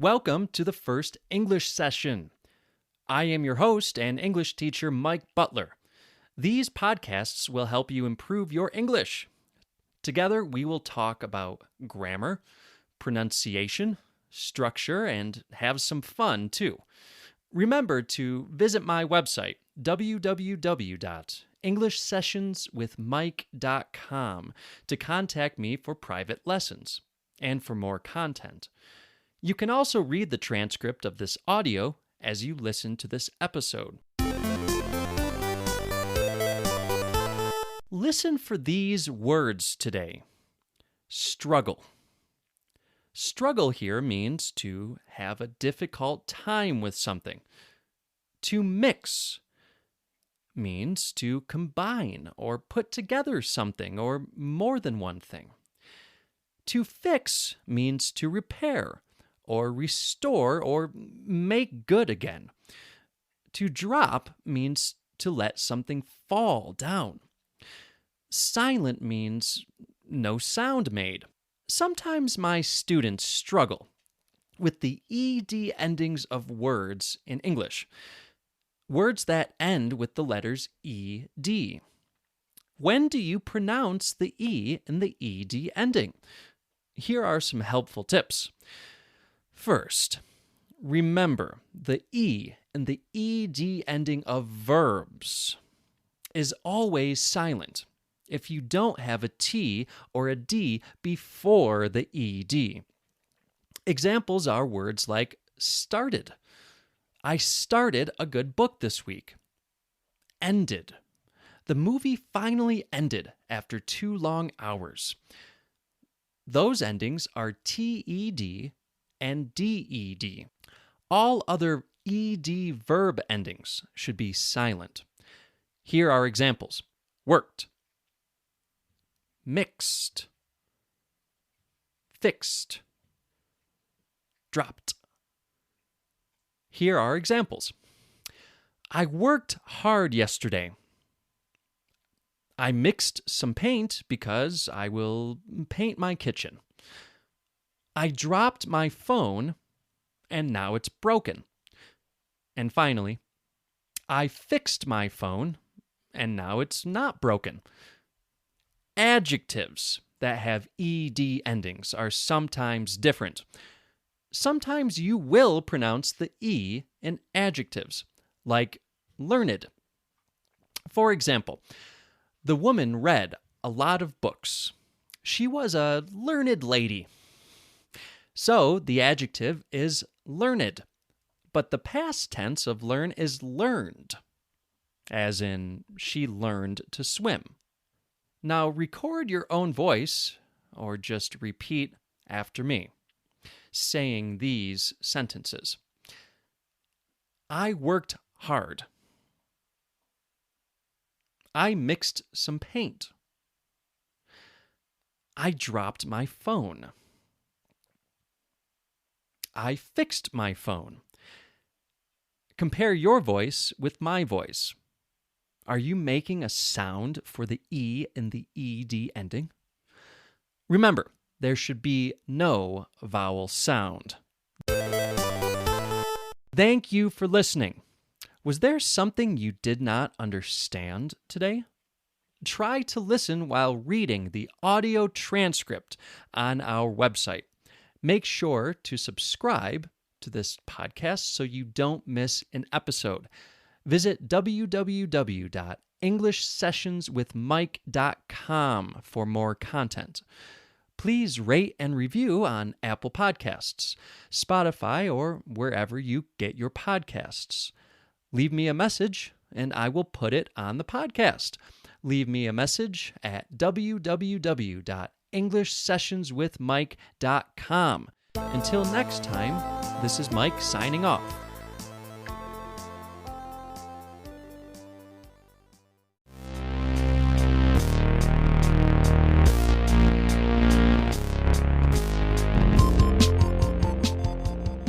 Welcome to the first English session. I am your host and English teacher, Mike Butler. These podcasts will help you improve your English. Together, we will talk about grammar, pronunciation, structure, and have some fun, too. Remember to visit my website, www.englishsessionswithmike.com, to contact me for private lessons and for more content. You can also read the transcript of this audio as you listen to this episode. Listen for these words today. Struggle. Struggle here means to have a difficult time with something. To mix means to combine or put together something or more than one thing. To fix means to repair or restore or make good again. To drop means to let something fall down. Silent means no sound made. Sometimes my students struggle with the ed endings of words in English, words that end with the letters ed. When do you pronounce the e in the ed ending? Here are some helpful tips. First, remember the e in the ed ending of verbs is always silent if you don't have a T or a D before the ed. Examples are words like started. I started a good book this week. Ended. The movie finally ended after 2 long hours. Those endings are TED and DED. All other ED verb endings should be silent. Here are examples. Worked, mixed, fixed, dropped. Here are examples. I worked hard yesterday. I mixed some paint because I will paint my kitchen. I dropped my phone, and now it's broken. And finally, I fixed my phone, and now it's not broken. Adjectives that have ed endings are sometimes different. Sometimes you will pronounce the e in adjectives, like learned. For example, the woman read a lot of books. She was a learned lady. So the adjective is learned, but the past tense of learn is learned, as in she learned to swim. Now record your own voice, or just repeat after me, saying these sentences. I worked hard. I mixed some paint. I dropped my phone. I fixed my phone. Compare your voice with my voice. Are you making a sound for the E in the ED ending? Remember, there should be no vowel sound. Thank you for listening. Was there something you did not understand today? Try to listen while reading the audio transcript on our website. Make sure to subscribe to this podcast so you don't miss an episode. Visit www.englishsessionswithmike.com for more content. Please rate and review on Apple Podcasts, Spotify, or wherever you get your podcasts. Leave me a message, and I will put it on the podcast. Leave me a message at www.englishsessionswithmike.com. Until next time, this is Mike signing off.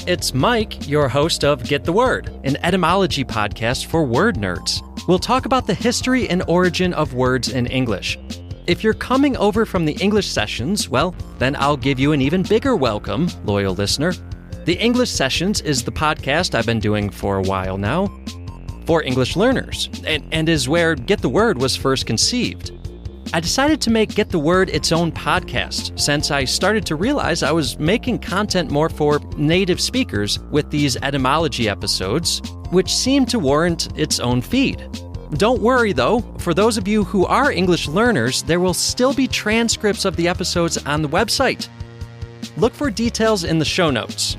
It's Mike, your host of Get the Word, an etymology podcast for word nerds. We'll talk about the history and origin of words in English. If you're coming over from the English sessions, well, then I'll give you an even bigger welcome, loyal listener. The English Sessions is the podcast I've been doing for a while now for English learners, and is where Get the Word was first conceived. I decided to make Get the Word its own podcast since I started to realize I was making content more for native speakers with these etymology episodes, which seemed to warrant its own feed. Don't worry though, for those of you who are English learners, there will still be transcripts of the episodes on the website. Look for details in the show notes.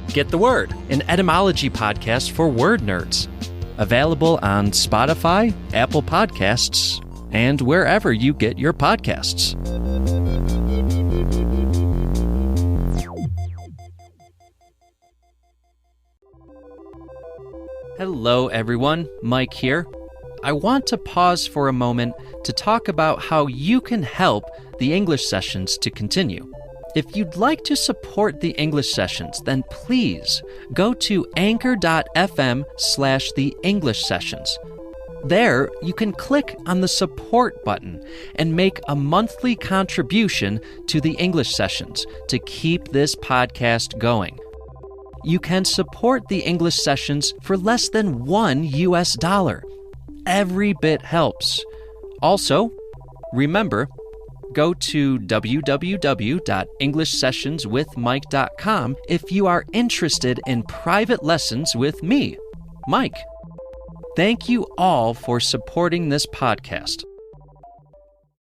Get the Word, an etymology podcast for word nerds. Available on Spotify, Apple Podcasts, and wherever you get your podcasts. Hello, everyone. Mike here. I want to pause for a moment to talk about how you can help the English Sessions to continue. If you'd like to support the English Sessions, then please go to anchor.fm/the English Sessions. There, you can click on the support button and make a monthly contribution to the English Sessions to keep this podcast going. You can support the English Sessions for less than $1. Every bit helps. Also, remember, go to www.englishsessionswithmike.com if you are interested in private lessons with me, Mike. Thank you all for supporting this podcast.